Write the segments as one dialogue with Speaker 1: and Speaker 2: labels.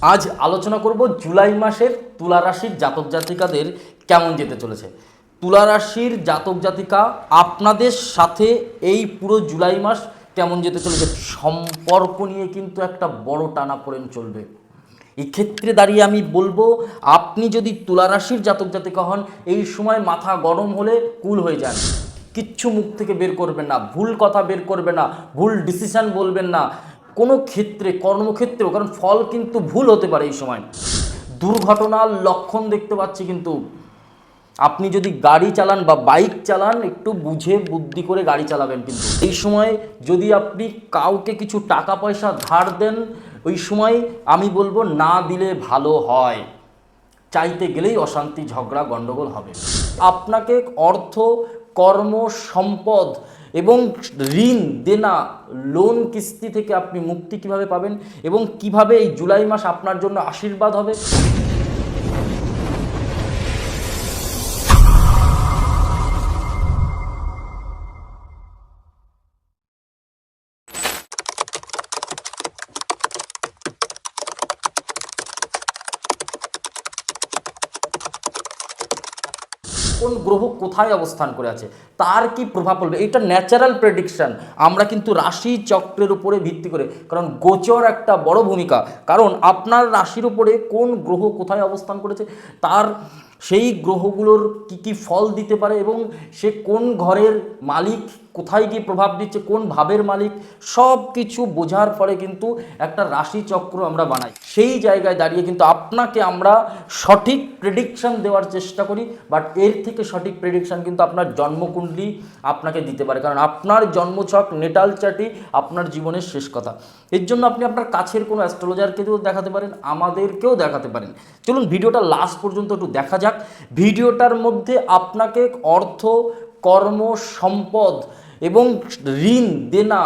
Speaker 1: আজ আলোচনা করব জুলাই মাসের তুলা রাশির জাতক জাতিকাদের কেমন যেতে চলেছে। তুলা রাশির জাতক জাতিকা আপনাদের সাথে এই পুরো জুলাই মাস কেমন যেতে চলেছে, সম্পর্ক নিয়ে কিন্তু একটা বড় টানাপোড়েন চলবে। এই ক্ষেত্রে দাঁড়িয়ে আমি বলবো, আপনি যদি তুলা রাশির জাতক জাতিকা হন, এই সময় মাথা গরম হলে কুল হয়ে যান। কিচ্ছু মুখ থেকে বের করবেন না, ভুল কথা বের করবেন না, ভুল ডিসিশন বলবেন না কোনো ক্ষেত্রে, কর্মক্ষেত্রেও, কারণ ফল কিন্তু ভুল হতে পারে। এই সময় দুর্ঘটনার লক্ষণ দেখতে পাচ্ছি, কিন্তু আপনি যদি গাড়ি চালান বা বাইক চালান একটু বুঝে বুদ্ধি করে গাড়ি চালাবেন। কিন্তু এই সময় যদি আপনি কাউকে কিছু টাকা পয়সা ধার দেন, ওই সময় আমি বলবো না দিলে ভালো হয়। চাইতে গেলেই অশান্তি, ঝগড়া, গণ্ডগোল হবে। আপনাকে অর্থ, কর্ম, সম্পদ এবং ঋণ, দেনা, লোন, কিস্তি থেকে আপনি মুক্তি কিভাবে পাবেন এবং কিভাবে এই জুলাই মাস আপনার জন্য আশীর্বাদ হবে, কোন গ্রহ কোথায় অবস্থান করে আছে, তার কি প্রভাব পড়বে, এটা ন্যাচারাল প্রেডিকশন। আমরা কিন্তু রাশি চক্রের উপরে ভিত্তি করে, কারণ গোচর একটা বড় ভূমিকা, কারণ আপনার রাশির উপরে কোন গ্রহ কোথায় অবস্থান করেছে, তার সেই গ্রহগুলোর কি কি ফল দিতে পারে এবং সে কোন ঘরের মালিক, কোথায় গিয়ে প্রভাব দিচ্ছে, কোন ভাবের মালিক, সব কিছু বোঝার পরে কিন্তু একটা রাশি চক্র আমরা বানাই। সেই জায়গায় দাঁড়িয়ে কিন্তু আপনাকে আমরা সঠিক প্রেডিকশন দেওয়ার চেষ্টা করি, বাট এর থেকে সঠিক প্রেডিকশন কিন্তু আপনার জন্মকুণ্ডলী আপনাকে দিতে পারে, কারণ আপনার জন্মছক, নেটাল চার্টই আপনার জীবনের শেষ কথা। এর জন্য আপনি আপনার কাছের কোনো অ্যাস্ট্রোলজারকেও দেখাতে পারেন, আমাদেরকেও দেখাতে পারেন। চলুন ভিডিওটা লাস্ট পর্যন্ত একটু দেখা যাক। ভিডিওটার মধ্যে আপনাকে অর্থ, কর্ম, সম্পদ এবং ঋণ, দেনা,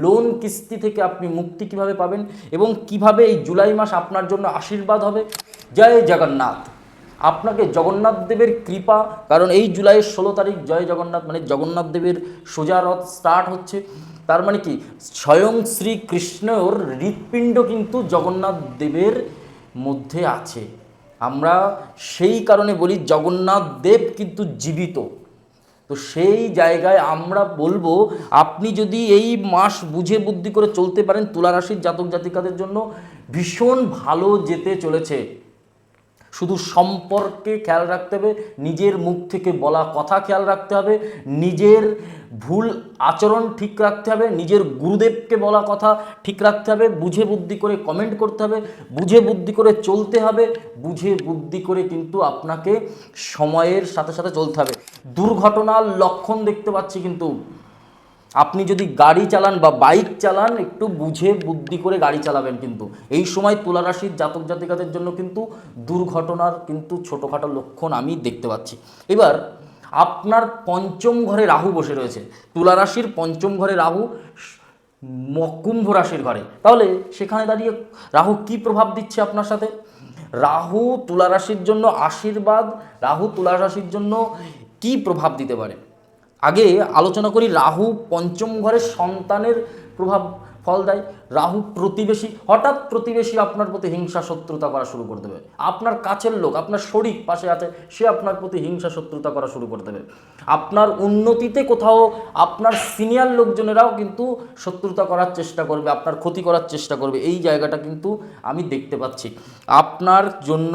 Speaker 1: লোন, কিস্তি থেকে আপনি মুক্তি কিভাবে পাবেন এবং কিভাবে এই জুলাই মাস আপনার জন্য আশীর্বাদ হবে। জয় জগন্নাথ। আপনাকে জগন্নাথ দেবের কৃপা, কারণ এই জুলাইয়ের 16 তারিখ জয় জগন্নাথ মানে জগন্নাথ দেবের সোজা রথ স্টার্ট হচ্ছে। তার মানে কি, স্বয়ং শ্রীকৃষ্ণর হৃৎপিণ্ড কিন্তু জগন্নাথ দেবের মধ্যে আছে। আমরা সেই কারণে বলি জগন্নাথ দেব কিন্তু জীবিত। তো সেই জায়গায় আমরা বলবো, আপনি যদি এই মাস বুঝে বুদ্ধি করে চলতে পারেন, তুলা রাশির জাতক জাতিকাদের জন্য ভীষণ ভালো যেতে চলেছে। শুধু সম্পর্কে খেয়াল রাখতে হবে, নিজের মুখ থেকে বলা কথা খেয়াল রাখতে হবে, নিজের ভুল আচরণ ঠিক রাখতে হবে, নিজের গুরুদেবকে বলা কথা ঠিক রাখতে হবে, বুঝে বুদ্ধি করে কমেন্ট করতে হবে, বুঝে বুদ্ধি করে চলতে হবে, বুঝে বুদ্ধি করে কিন্তু আপনাকে সময়ের সাথে সাথে চলতে হবে। দুর্ঘটনার লক্ষণ দেখতে পাচ্ছি, কিন্তু আপনি যদি গাড়ি চালান বা বাইক চালান একটু বুঝে বুদ্ধি করে গাড়ি চালাবেন। কিন্তু এই সময় তুলা রাশির জাতক জাতিকাদের জন্য কিন্তু দুর্ঘটনার কিন্তু ছোটোখাটো লক্ষণ আমি দেখতে পাচ্ছি। এবার আপনার পঞ্চম ঘরে রাহু বসে রয়েছে, তুলা রাশির পঞ্চম ঘরে রাহু, কুম্ভ রাশির ঘরে। তাহলে সেখানে দাঁড়িয়ে রাহু কি প্রভাব দিচ্ছে আপনার সাথে? রাহু তুলা রাশির জন্য আশীর্বাদ, রাহু তুলা রাশির জন্য কি প্রভাব দিতে পারে আগে আলোচনা করি। রাহু পঞ্চম ঘরে সন্তানের প্রভাব ফল দেয়। রাহু প্রতিবেশী, হঠাৎ প্রতিবেশী আপনার প্রতি হিংসা শত্রুতা করা শুরু করে দেবে। আপনার কাছের লোক, আপনার শরীর পাশে আছে, সে আপনার প্রতি হিংসা শত্রুতা করা শুরু করে দেবে। আপনার উন্নতিতে কোথাও আপনার সিনিয়র লোকজনেরাও কিন্তু শত্রুতা করার চেষ্টা করবে, আপনার ক্ষতি করার চেষ্টা করবে। এই জায়গাটা কিন্তু আমি দেখতে পাচ্ছি আপনার জন্য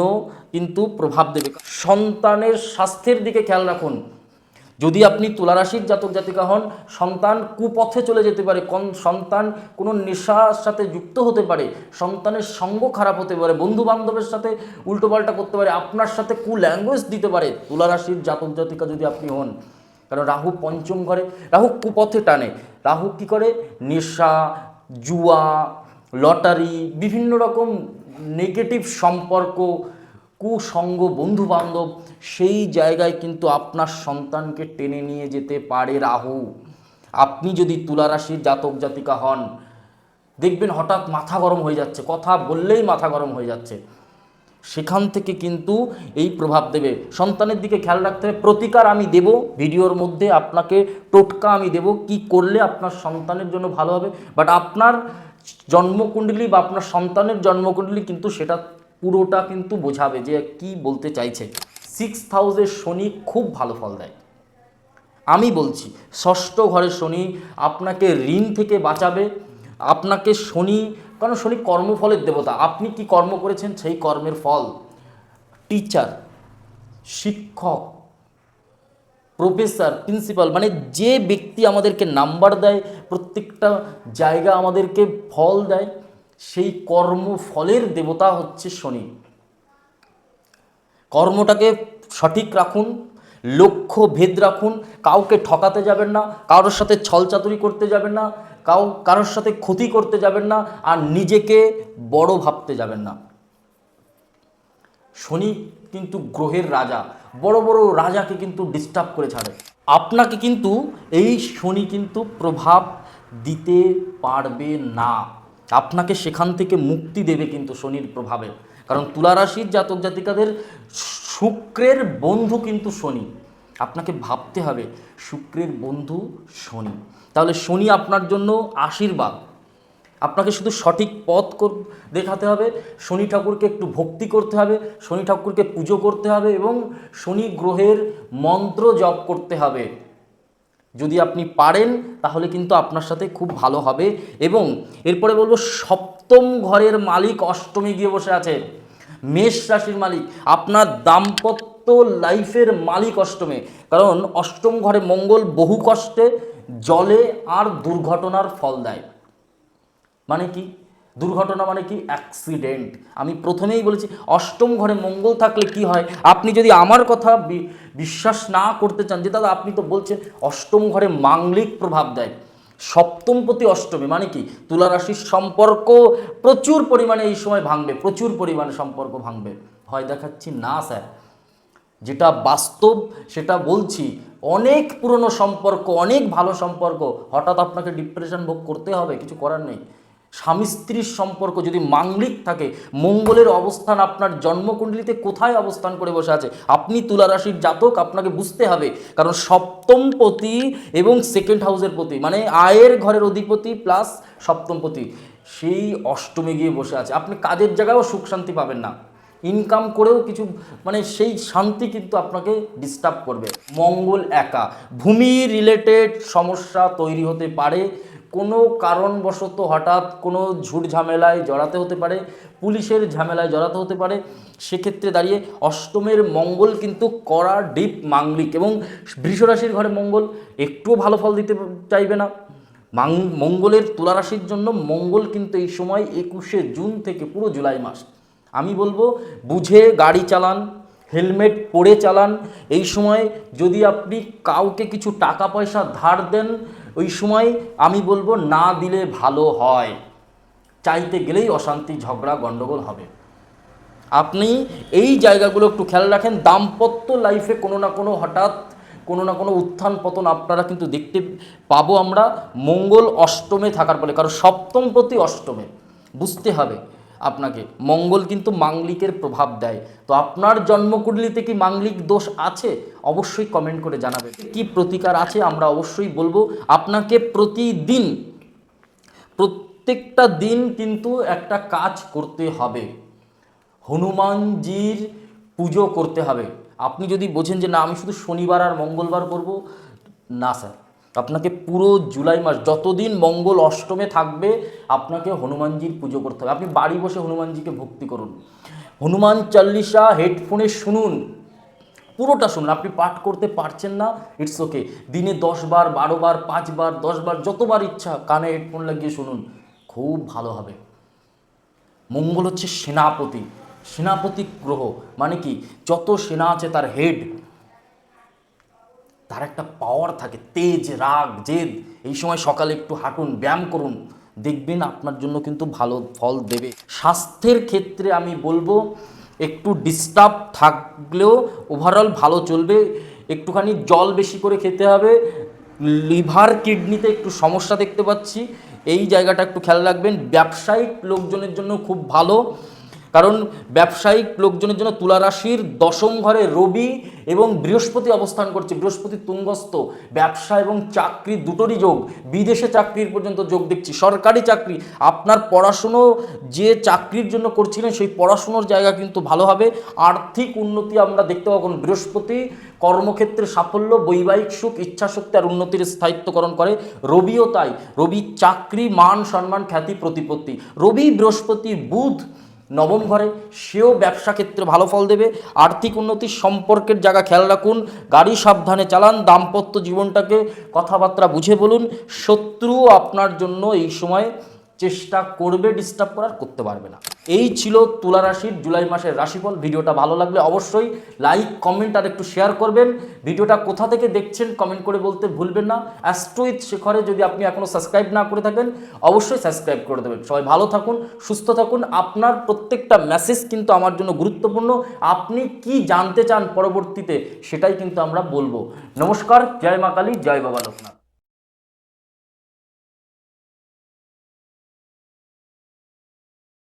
Speaker 1: কিন্তু প্রভাব দেবে। সন্তানের স্বাস্থ্যের দিকে খেয়াল রাখুন। যদি আপনি তুলা রাশির জাতক জাতিকা হন, সন্তান কুপথে চলে যেতে পারে, সন্তান কোনো নেশার সাথে যুক্ত হতে পারে, সন্তানের সঙ্গ খারাপ হতে পারে, বন্ধু বান্ধবের সাথে উল্টোপাল্টা করতে পারে, আপনার সাথে ল্যাঙ্গুয়েজ দিতে পারে তুলা রাশির জাতক জাতিকা যদি আপনি হন। কারণ রাহু পঞ্চম ঘরে, রাহু কুপথে টানে। রাহু কি করে? নেশা, জুয়া, লটারি, বিভিন্ন রকম নেগেটিভ সম্পর্ক, কুসঙ্গ, বন্ধু বান্ধব, সেই জায়গায় কিন্তু আপনার সন্তানকে টেনে নিয়ে যেতে পারে রাহু। আপনি যদি তুলা রাশির জাতক জাতিকা হন, দেখবেন হঠাৎ মাথা গরম হয়ে যাচ্ছে, কথা বললেই মাথা গরম হয়ে যাচ্ছে। সেখান থেকে কিন্তু এই প্রভাব দেবে। সন্তানের দিকে খেয়াল রাখতে হবে। প্রতিকার আমি দেব ভিডিওর মধ্যে, আপনাকে টোটকা আমি দেব কি করলে আপনার সন্তানের জন্য ভালো হবে। বাট আপনার জন্মকুণ্ডলী বা আপনার সন্তানের জন্মকুণ্ডলী কিন্তু সেটা পুরোটা কিন্তু বোঝাবে যে কি বলতে চাইছে। 6th হাউসের শনি খুব ভালো ফল দেয়। আমি বলছি ষষ্ঠ ঘরের শনি আপনাকে ঋণ থেকে বাঁচাবে। আপনাকে শনি, কারণ শনি কর্মফলের দেবতা, আপনি কি কর্ম করেছেন সেই কর্মের ফল। টিচার, শিক্ষক, প্রফেসর, প্রিন্সিপাল, মানে যে ব্যক্তি আমাদেরকে নাম্বার দেয়, প্রত্যেকটা জায়গা আমাদেরকে ফল দেয়, সেই কর্মফলের দেবতা হচ্ছে শনি। কর্মটাকে সঠিক রাখুন, লক্ষ্য ভেদ রাখুন, কাউকে ঠকাতে যাবেন না, কারোর সাথে ছলচাতুরি করতে যাবেন না, কারোর সাথে ক্ষতি করতে যাবেন না, আর নিজেকে বড় ভাবতে যাবেন না। শনি কিন্তু গ্রহের রাজা, বড় বড় রাজাকে কিন্তু ডিস্টার্ব করে ছাড়ে। আপনাকে কিন্তু এই শনি কিন্তু প্রভাব দিতে পারবে না, আপনাকে সেখান থেকে মুক্তি দেবে কিন্তু শনির প্রভাবে। কারণ তুলা রাশির জাতক জাতিকাদের শুক্রের বন্ধু কিন্তু শনি। আপনাকে ভাবতে হবে শুক্রের বন্ধু শনি, তাহলে শনি আপনার জন্য আশীর্বাদ। আপনাকে শুধু সঠিক পথ দেখাতে হবে, শনি ঠাকুরকে একটু ভক্তি করতে হবে, শনি ঠাকুরকে পুজো করতে হবে এবং শনি গ্রহের মন্ত্র জপ করতে হবে। যদি আপনি পারেন তাহলে কিন্তু আপনার সাথে খুব ভালো হবে। এবং এরপরে বলবো, সপ্তম ঘরের মালিক অষ্টমে গিয়ে বসে আছে, মেষ রাশির মালিক, আপনার দাম্পত্য লাইফের মালিক অষ্টমে। কারণ অষ্টম ঘরে মঙ্গল বহু কষ্টে, জলে আর দুর্ঘটনার ফল দেয়। মানে কি দুর্ঘটনা, মানে কি অ্যাক্সিডেন্ট। আমি প্রথমেই বলেছি অষ্টম ঘরে মঙ্গল থাকলে কি হয়। আপনি যদি আমার কথা বিশ্বাস না করতে চান যে দাদা আপনি তো বলছেন অষ্টম ঘরে মাঙ্গলিক প্রভাব দেয়, সপ্তমপতি অষ্টমে, মানে কি তুলা রাশির সম্পর্ক প্রচুর পরিমাণে এই সময় ভাঙবে, প্রচুর পরিমাণে সম্পর্ক ভাঙবে। ভয় দেখাচ্ছি না স্যার, যেটা বাস্তব সেটা বলছি। অনেক পুরনো সম্পর্ক, অনেক ভালো সম্পর্ক, হঠাৎ আপনাকে ডিপ্রেশন ভোগ করতে হবে, কিছু করার নেই। স্বামী স্ত্রীর সম্পর্ক যদি মাঙ্গলিক থাকে, মঙ্গলের অবস্থান আপনার জন্মকুণ্ডলিতে কোথায় অবস্থান করে বসে আছে, আপনি তুলা রাশির জাতক, আপনাকে বুঝতে হবে। কারণ সপ্তমপতি এবং সেকেন্ড হাউসের প্রতি, মানে আয়ের ঘরের অধিপতি প্লাস সপ্তমপতি, সেই অষ্টমে গিয়ে বসে আছে। আপনি কাজের জায়গায়ও সুখ শান্তি পাবেন না, ইনকাম করেও কিছু, মানে সেই শান্তি কিন্তু আপনাকে ডিস্টার্ব করবে। মঙ্গল একা, ভূমি রিলেটেড সমস্যা তৈরি হতে পারে, কোনো কারণবশত হঠাৎ কোনো ঝুট ঝামেলায় জড়াতে হতে পারে, পুলিশের ঝামেলায় জড়াতে হতে পারে। সেক্ষেত্রে দাঁড়িয়ে অষ্টমের মঙ্গল কিন্তু কড়া ডিপ মাঙ্গলিক, এবং বৃষরাশির ঘরে মঙ্গল একটুও ভালো ফল দিতে চাইবে না। মঙ্গলের তুলা রাশির জন্য মঙ্গল কিন্তু এই সময় 21শে জুন থেকে পুরো জুলাই মাস, আমি বলবো বুঝে গাড়ি চালান, হেলমেট পরে চালান। এই সময় যদি আপনি কাউকে কিছু টাকা পয়সা ধার দেন, ওই সময় আমি বলবো না দিলে ভালো হয়, চাইতে গেলেই অশান্তি, ঝগড়া, গণ্ডগোল হবে। আপনি এই জায়গাগুলো একটু খেয়াল রাখেন। দাম্পত্য লাইফে কোনো না কোনো হঠাৎ কোনো না কোনো উত্থান পতন আপনারা কিন্তু দেখতে পাবো আমরা, মঙ্গল অষ্টমে থাকার ফলে। কারণ সপ্তমপতি অষ্টমে, বুঝতে হবে আপনাকে, মঙ্গল কিন্তু মাঙ্গলিকের প্রভাব দেয়। তো আপনার জন্মকুণ্ডলিতে কি মাঙ্গলিক দোষ আছে? অবশ্যই কমেন্ট করে জানাবেন। কি প্রতিকার আছে আমরা অবশ্যই বলবো। আপনাকে প্রতিদিন, প্রত্যেকটা দিন কিন্তু একটা কাজ করতে হবে, হনুমানজির পুজো করতে হবে। আপনি যদি বোঝেন যে না আমি শুধু শনিবার আর মঙ্গলবার করব, না স্যার, আপনাকে পুরো জুলাই মাস যতদিন মঙ্গল অষ্টমে থাকবে আপনাকে হনুমানজির পুজো করতে হবে। আপনি বাড়ি বসে হনুমানজিকে ভক্তি করুন, হনুমান চল্লিশা হেডফোনে শুনুন, পুরোটা শুনুন। আপনি পাঠ করতে পারছেন না, ইটস ওকে, দিনে 10 বার, 12 বার, 5 বার, 10 বার, যতবার ইচ্ছা কানে হেডফোন লাগিয়ে শুনুন, খুব ভালো হবে। মঙ্গল হচ্ছে সেনাপতি, সেনাপতি গ্রহ, মানে কি যত সেনা আছে তার হেড, তার একটা পাওয়ার থাকে, তেজ, রাগ, জেদ। এই সময় সকালে একটু হাঁটুন, ব্যায়াম করুন, দেখবেন আপনার জন্য কিন্তু ভালো ফল দেবে। স্বাস্থ্যের ক্ষেত্রে আমি বলবো একটু ডিস্টার্ব থাকলেও ওভারঅল ভালো চলবে। একটুখানি জল বেশি করে খেতে হবে। লিভার কিডনিতে একটু সমস্যা দেখতে পাচ্ছি, এই জায়গাটা একটু খেয়াল রাখবেন। ব্যবসায়িক লোকজনের জন্য খুব ভালো, কারণ ব্যবসায়িক লোকজনের জন্য তুলা রাশির দশম ঘরে রবি এবং বৃহস্পতি অবস্থান করছে। বৃহস্পতি তুঙ্গস্থ, ব্যবসা এবং চাকরি দুটোরই যোগ, বিদেশে চাকরির পর্যন্ত যোগ দেখছি, সরকারি চাকরি, আপনার পড়াশুনো যে চাকরির জন্য করছিলেন সেই পড়াশুনোর জায়গা কিন্তু ভালো হবে। আর্থিক উন্নতি আমরা দেখতে পাবো, বৃহস্পতি কর্মক্ষেত্রে সাফল্য, বৈবাহিক সুখ, ইচ্ছাশক্তি আর উন্নতির স্থায়িত্বকরণ করে। রবিও তাই, রবি চাকরি, মান সম্মান, খ্যাতি, প্রতিপত্তি। রবি বৃহস্পতি বুধ নবম ঘরে, সেও ব্যবসা ক্ষেত্রে ভালো ফল দেবে। আর্থিক উন্নতি, সম্পর্কের জায়গা খেয়াল রাখুন, গাড়ি সাবধানে চালান, দাম্পত্য জীবনটাকে কথাবার্তা বুঝে বলুন। শত্রু আপনার জন্য এই সময় চেষ্টা করবে ডিস্টার্ব করার, করতে পারবে না। এই ছিল তুলা রাশির জুলাই মাসের রাশিফল। ভিডিওটা ভালো লাগলে অবশ্যই লাইক, কমেন্ট আর একটু শেয়ার করবেন। ভিডিওটা কোথা থেকে দেখছেন কমেন্ট করে বলতে ভুলবেন না। অ্যাস্ট্রো উইথ শেখরে যদি আপনি এখনও সাবস্ক্রাইব না করে থাকেন অবশ্যই সাবস্ক্রাইব করে দেবেন। সবাই ভালো থাকুন, সুস্থ থাকুন। আপনার প্রত্যেকটা মেসেজ কিন্তু আমার জন্য গুরুত্বপূর্ণ। আপনি কি জানতে চান পরবর্তীতে সেটাই কিন্তু আমরা বলবো। নমস্কার, জয় মা কালী, জয় বাবা লোকনাথ।